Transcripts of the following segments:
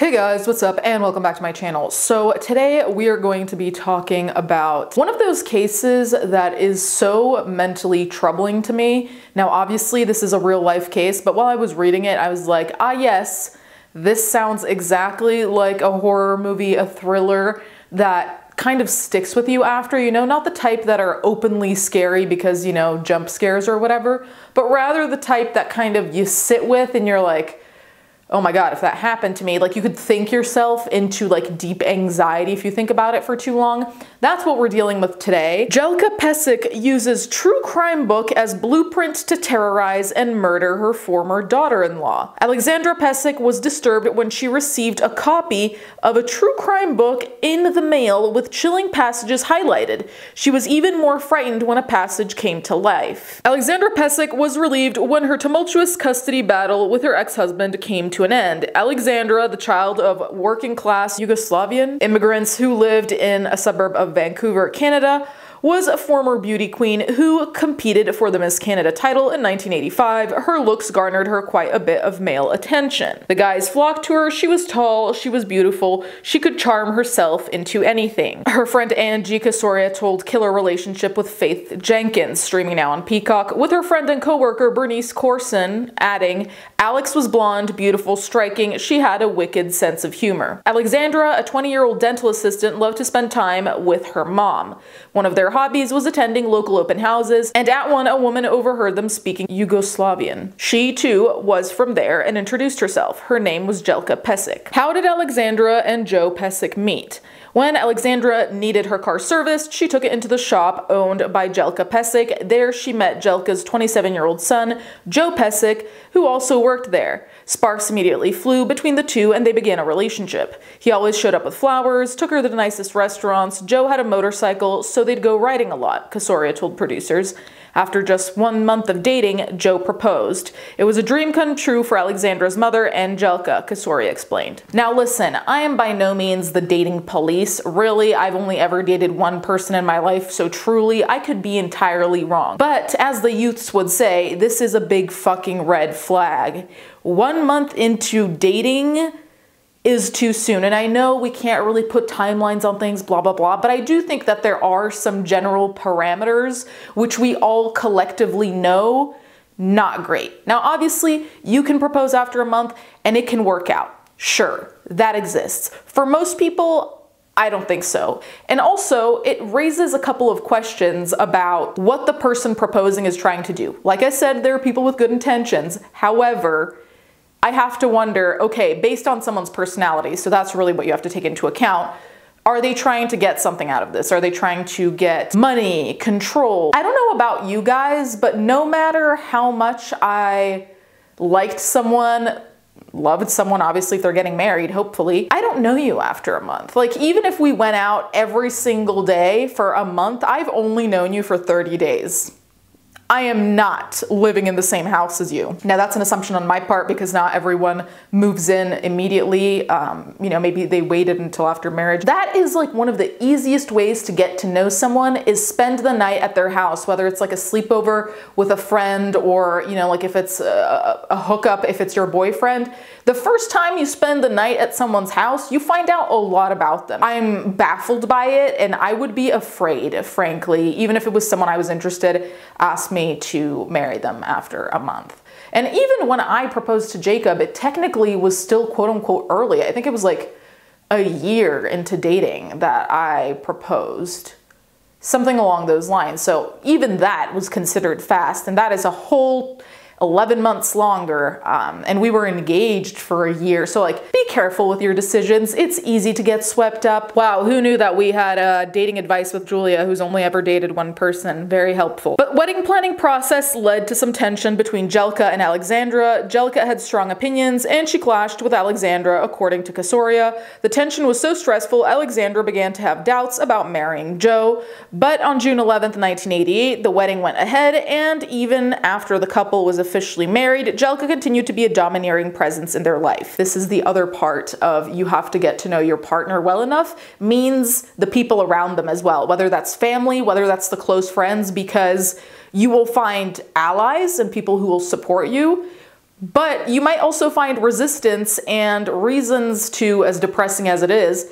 Hey guys, what's up and welcome back to my channel. So today we are going to be talking about one of those cases that is so mentally troubling to me. Now obviously this is a real life case, but while I was reading it I was like, ah yes, this sounds exactly like a horror movie, a thriller that kind of sticks with you after, you know, not the type that are openly scary because, you know, jump scares or whatever, but rather the type that kind of you sit with and you're like, oh my God, if that happened to me, like you could think yourself into like deep anxiety if you think about it for too long. That's what we're dealing with today. Jelka Pesek uses true crime book as blueprint to terrorize and murder her former daughter-in-law. Alexandra Pesek was disturbed when she received a copy of a true crime book in the mail with chilling passages highlighted. She was even more frightened when a passage came to life. Alexandra Pesek was relieved when her tumultuous custody battle with her ex-husband came to an end. Alexandra, the child of working-class Yugoslavian immigrants who lived in a suburb of Vancouver, Canada, was a former beauty queen who competed for the Miss Canada title in 1985. Her looks garnered her quite a bit of male attention. The guys flocked to her. She was tall, she was beautiful, she could charm herself into anything. Her friend Angie Casoria told Killer Relationship with Faith Jenkins, streaming now on Peacock, with her friend and co-worker Bernice Corson, adding, Alex was blonde, beautiful, striking, she had a wicked sense of humor. Alexandra, a 20-year-old dental assistant, loved to spend time with her mom. One of their hobbies was attending local open houses, and at one a woman overheard them speaking Yugoslavian. She too was from there and introduced herself. Her name was Jelka Pesek. How did Alexandra and Joe Pesek meet? When Alexandra needed her car serviced, she took it into the shop owned by Jelka Pesek. There she met Jelka's 27-year-old son, Joe Pesek, who also worked there. Sparks immediately flew between the two and they began a relationship. He always showed up with flowers, took her to the nicest restaurants. Joe had a motorcycle, so they'd go riding a lot, Casoria told producers. After just 1 month of dating, Joe proposed. It was a dream come true for Alexandra's mother and Jelka, Casoria explained. Now listen, I am by no means the dating police. Really, I've only ever dated one person in my life, so truly, I could be entirely wrong. But as the youths would say, this is a big fucking red flag. 1 month into dating is too soon. And I know we can't really put timelines on things, blah, blah, blah, but I do think that there are some general parameters which we all collectively know not great. Now, obviously, you can propose after a month and it can work out. Sure, that exists. For most people, I don't think so. And also, it raises a couple of questions about what the person proposing is trying to do. Like I said, there are people with good intentions. However, I have to wonder, okay, based on someone's personality, so that's really what you have to take into account, are they trying to get something out of this? Are they trying to get money, control? I don't know about you guys, but no matter how much I liked someone, loved someone, obviously if they're getting married, hopefully, I don't know you after a month. Like even if we went out every single day for a month, I've only known you for 30 days. I am not living in the same house as you. Now that's an assumption on my part because not everyone moves in immediately. You know, maybe they waited until after marriage. That is like one of the easiest ways to get to know someone is spend the night at their house, whether it's like a sleepover with a friend or, you know, like if it's a hookup, if it's your boyfriend. The first time you spend the night at someone's house, you find out a lot about them. I'm baffled by it and I would be afraid, frankly, even if it was someone I was interested, asked me to marry them after a month. And even when I proposed to Jacob, it technically was still quote unquote early. I think it was like a year into dating that I proposed. Something along those lines. So even that was considered fast, and that is a whole 11 months longer, and we were engaged for a year. So like, be careful with your decisions. It's easy to get swept up. Wow, who knew that we had dating advice with Julia, who's only ever dated one person? Very helpful. But wedding planning process led to some tension between Jelka and Alexandra. Jelka had strong opinions, and she clashed with Alexandra, according to Casoria. The tension was so stressful, Alexandra began to have doubts about marrying Joe. But on June 11th, 1988, the wedding went ahead, and even after the couple was officially married, Jelka continued to be a domineering presence in their life. This is the other part of you have to get to know your partner well enough, means the people around them as well, whether that's family, whether that's the close friends, because you will find allies and people who will support you, But you might also find resistance and reasons to, as depressing as it is,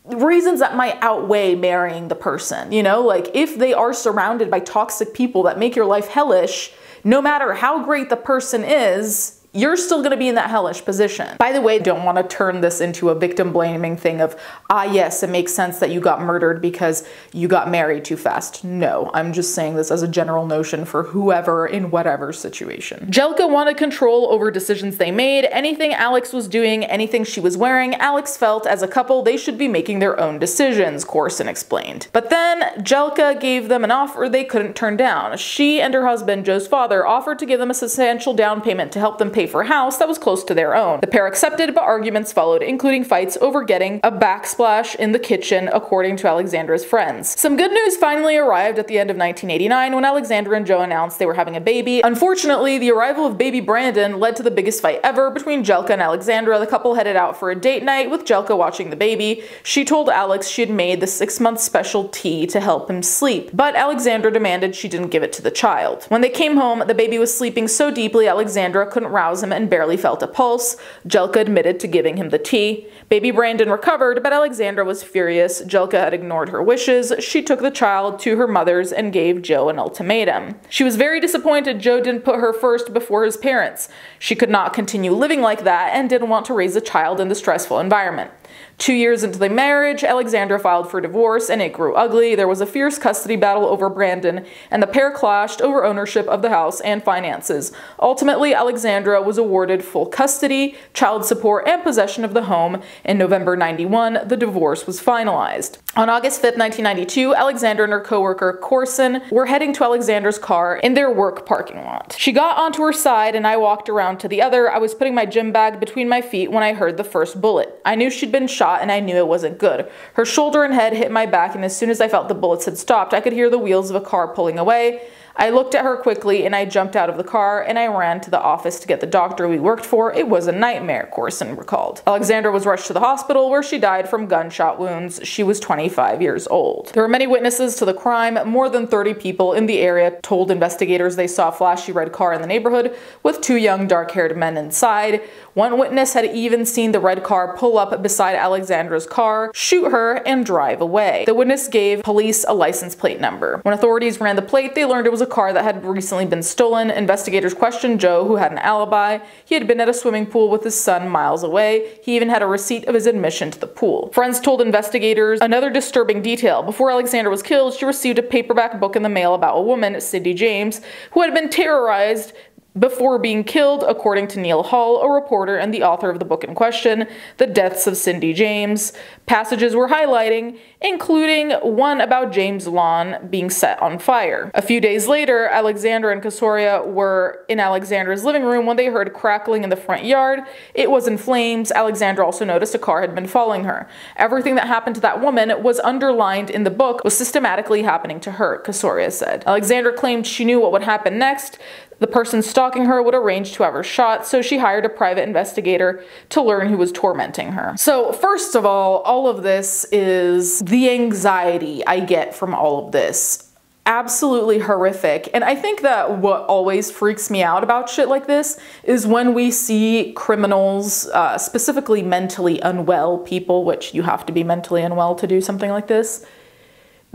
reasons that might outweigh marrying the person, you know? Like, if they are surrounded by toxic people that make your life hellish, no matter how great the person is, you're still gonna be in that hellish position. By the way, don't want to turn this into a victim blaming thing of, yes, it makes sense that you got murdered because you got married too fast. No, I'm just saying this as a general notion for whoever in whatever situation. Jellica wanted control over decisions they made, anything Alex was doing, anything she was wearing. Alex felt as a couple they should be making their own decisions, Corson explained. But then Jellica gave them an offer they couldn't turn down. She and her husband, Joe's father, offered to give them a substantial down payment to help them pay for a house that was close to their own. The pair accepted, but arguments followed, including fights over getting a backsplash in the kitchen, according to Alexandra's friends. Some good news finally arrived at the end of 1989 when Alexandra and Joe announced they were having a baby. Unfortunately, the arrival of baby Brandon led to the biggest fight ever between Jellica and Alexandra. The couple headed out for a date night with Jellica watching the baby. She told Alex she had made the 6-month special tea to help him sleep, but Alexandra demanded she didn't give it to the child. When they came home, the baby was sleeping so deeply Alexandra couldn't rouse him and barely felt a pulse. Jellica admitted to giving him the tea. Baby Brandon recovered, but Alexandra was furious. Jellica had ignored her wishes. She took the child to her mother's and gave Joe an ultimatum. She was very disappointed Joe didn't put her first before his parents. She could not continue living like that and didn't want to raise a child in the stressful environment. 2 years into the marriage, Alexandra filed for divorce and it grew ugly. There was a fierce custody battle over Brandon, and the pair clashed over ownership of the house and finances. Ultimately, Alexandra was awarded full custody, child support, and possession of the home. In November 91, the divorce was finalized. On August 5th, 1992, Alexandra and her coworker Corson were heading to Alexandra's car in their work parking lot. She got onto her side and I walked around to the other. I was putting my gym bag between my feet when I heard the first bullet. I knew she'd been shot and I knew it wasn't good. Her shoulder and head hit my back, and as soon as I felt the bullets had stopped, I could hear the wheels of a car pulling away. I looked at her quickly and I jumped out of the car and I ran to the office to get the doctor we worked for. It was a nightmare, Corson recalled. Alexandra was rushed to the hospital where she died from gunshot wounds. She was 25 years old. There were many witnesses to the crime. More than 30 people in the area told investigators they saw a flashy red car in the neighborhood with 2 young dark-haired men inside. One witness had even seen the red car pull up beside Alexandra's car, shoot her, and drive away. The witness gave police a license plate number. When authorities ran the plate, they learned it was a car that had recently been stolen. Investigators questioned Joe, who had an alibi. He had been at a swimming pool with his son miles away. He even had a receipt of his admission to the pool. Friends told investigators another disturbing detail. Before Alexandra was killed, she received a paperback book in the mail about a woman, Cindy James, who had been terrorized before being killed, according to Neil Hall, a reporter and the author of the book in question, The Deaths of Cindy James. Passages were highlighting, including one about James' lawn being set on fire. A few days later, Alexandra and Casoria were in Alexandra's living room when they heard crackling in the front yard. It was in flames. Alexandra also noticed a car had been following her. Everything that happened to that woman was underlined in the book, was systematically happening to her, Casoria said. Alexandra claimed she knew what would happen next. The person stalking her would arrange to have her shot, so she hired a private investigator to learn who was tormenting her. So first of all of this is the anxiety I get from all of this. Absolutely horrific. And I think that what always freaks me out about shit like this is when we see criminals, specifically mentally unwell people, which you have to be mentally unwell to do something like this,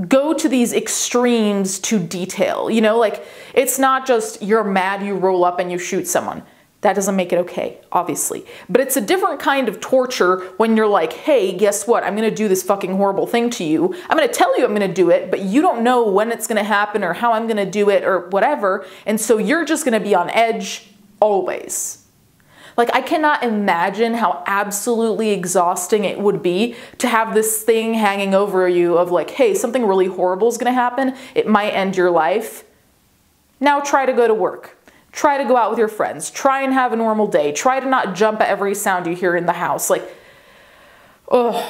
go to these extremes to detail. You know, like, it's not just you're mad, you roll up and you shoot someone. That doesn't make it okay, obviously. But it's a different kind of torture when you're like, hey, guess what? I'm gonna do this fucking horrible thing to you. I'm gonna tell you I'm gonna do it, but you don't know when it's gonna happen or how I'm gonna do it or whatever. And so you're just gonna be on edge always. Like, I cannot imagine how absolutely exhausting it would be to have this thing hanging over you of like, hey, something really horrible is gonna happen. It might end your life. Now try to go to work. Try to go out with your friends. Try and have a normal day. Try to not jump at every sound you hear in the house. Like, ugh.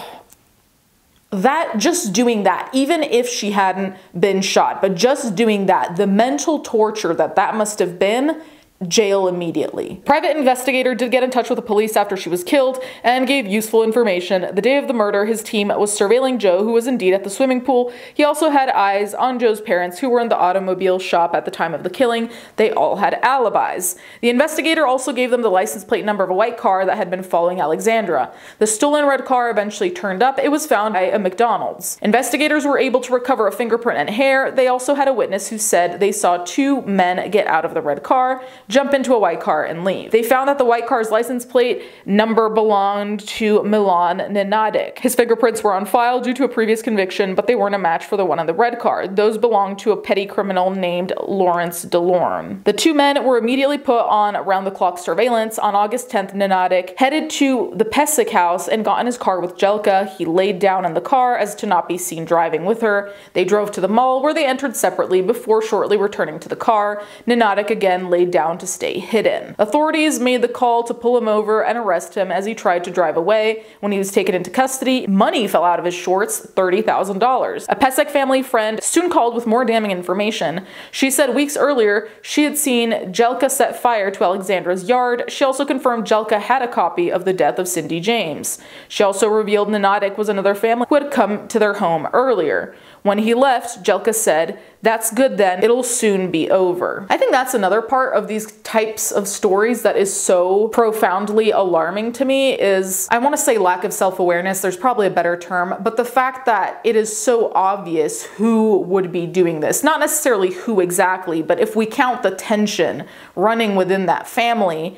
That, just doing that, even if she hadn't been shot, but just doing that, the mental torture that that must have been jail immediately. Private investigator did get in touch with the police after she was killed and gave useful information. The day of the murder, his team was surveilling Joe, who was indeed at the swimming pool. He also had eyes on Joe's parents, who were in the automobile shop at the time of the killing. They all had alibis. The investigator also gave them the license plate number of a white car that had been following Alexandra. The stolen red car eventually turned up. It was found at a McDonald's. Investigators were able to recover a fingerprint and hair. They also had a witness who said they saw two men get out of the red car, jump into a white car, and leave. They found that the white car's license plate number belonged to Milan Nenadic. His fingerprints were on file due to a previous conviction, but they weren't a match for the one on the red car. Those belonged to a petty criminal named Lawrence DeLorme. The two men were immediately put on round-the-clock surveillance. On August 10th, Nenadic headed to the Pesek house and got in his car with Jelka. He laid down in the car as to not be seen driving with her. They drove to the mall, where they entered separately before shortly returning to the car. Nenadic again laid down to stay hidden. Authorities made the call to pull him over and arrest him as he tried to drive away. When he was taken into custody, money fell out of his shorts, $30,000. A Pesek family friend soon called with more damning information. She said weeks earlier she had seen Jelka set fire to Alexandra's yard. She also confirmed Jelka had a copy of the death of Cindy James. She also revealed Nenadic was another family who had come to their home earlier. When he left, Jelka said, "That's good then, it'll soon be over." I think that's another part of these types of stories that is so profoundly alarming to me is, I want to say lack of self-awareness, there's probably a better term, but the fact that it is so obvious who would be doing this. Not necessarily who exactly, but if we count the tension running within that family,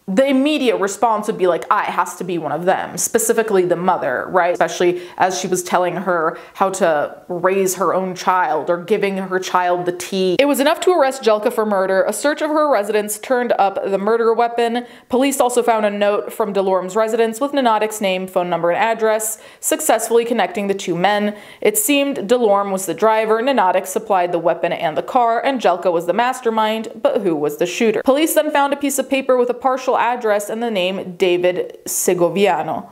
the immediate response would be like, it has to be one of them, specifically the mother, right? Especially as she was telling her how to raise her own child or giving her child the tea. It was enough to arrest Jelka for murder. A search of her residence turned up the murder weapon. Police also found a note from DeLorme's residence with Nenadic's name, phone number, and address, successfully connecting the two men. It seemed DeLorme was the driver, Nenadic supplied the weapon and the car, and Jelka was the mastermind, but who was the shooter? Police then found a piece of paper with a partial address and the name David Segoviano.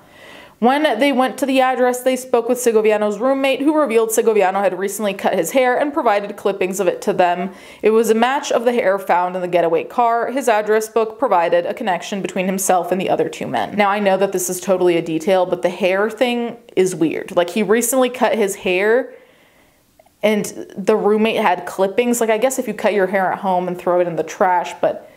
When they went to the address, they spoke with Segoviano's roommate, who revealed Segoviano had recently cut his hair and provided clippings of it to them. It was a match of the hair found in the getaway car. His address book provided a connection between himself and the other two men. Now, I know that this is totally a detail, but the hair thing is weird. Like, he recently cut his hair and the roommate had clippings. Like, I guess if you cut your hair at home and throw it in the trash, but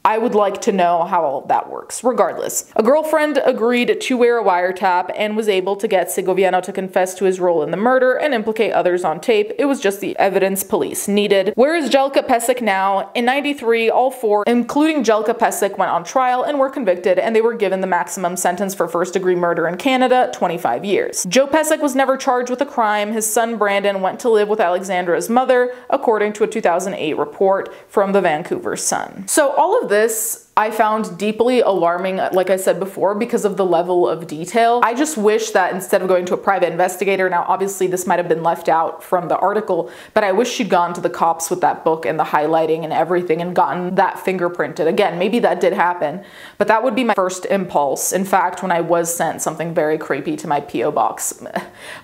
I would like to know how all that works. Regardless, a girlfriend agreed to wear a wiretap and was able to get Segoviano to confess to his role in the murder and implicate others on tape. It was just the evidence police needed. Where is Jelka Pesek now? In '93, all four, including Jelka Pesek, went on trial and were convicted, and they were given the maximum sentence for first-degree murder in Canada, 25 years. Joe Pesek was never charged with a crime. His son Brandon went to live with Alexandra's mother, according to a 2008 report from the Vancouver Sun. So all of this I found deeply alarming, like I said before, because of the level of detail. I just wish that instead of going to a private investigator, now obviously this might have been left out from the article, but I wish she'd gone to the cops with that book and the highlighting and everything and gotten that fingerprinted. Again, maybe that did happen, but that would be my first impulse. In fact, when I was sent something very creepy to my P.O. box,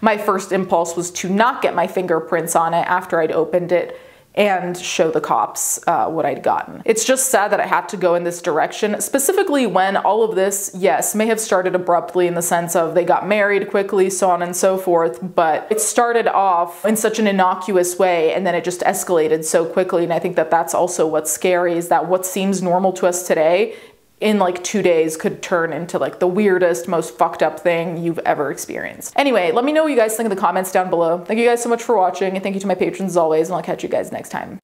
my first impulse was to not get my fingerprints on it after I'd opened it and show the cops what I'd gotten. It's just sad that I had to go in this direction, specifically when all of this, yes, may have started abruptly in the sense of they got married quickly, so on and so forth, but it started off in such an innocuous way and then it just escalated so quickly, and I think that that's also what's scary, is that what seems normal to us today in like 2 days could turn into like the weirdest, most fucked up thing you've ever experienced. Anyway, let me know what you guys think in the comments down below. Thank you guys so much for watching, and thank you to my patrons as always, and I'll catch you guys next time.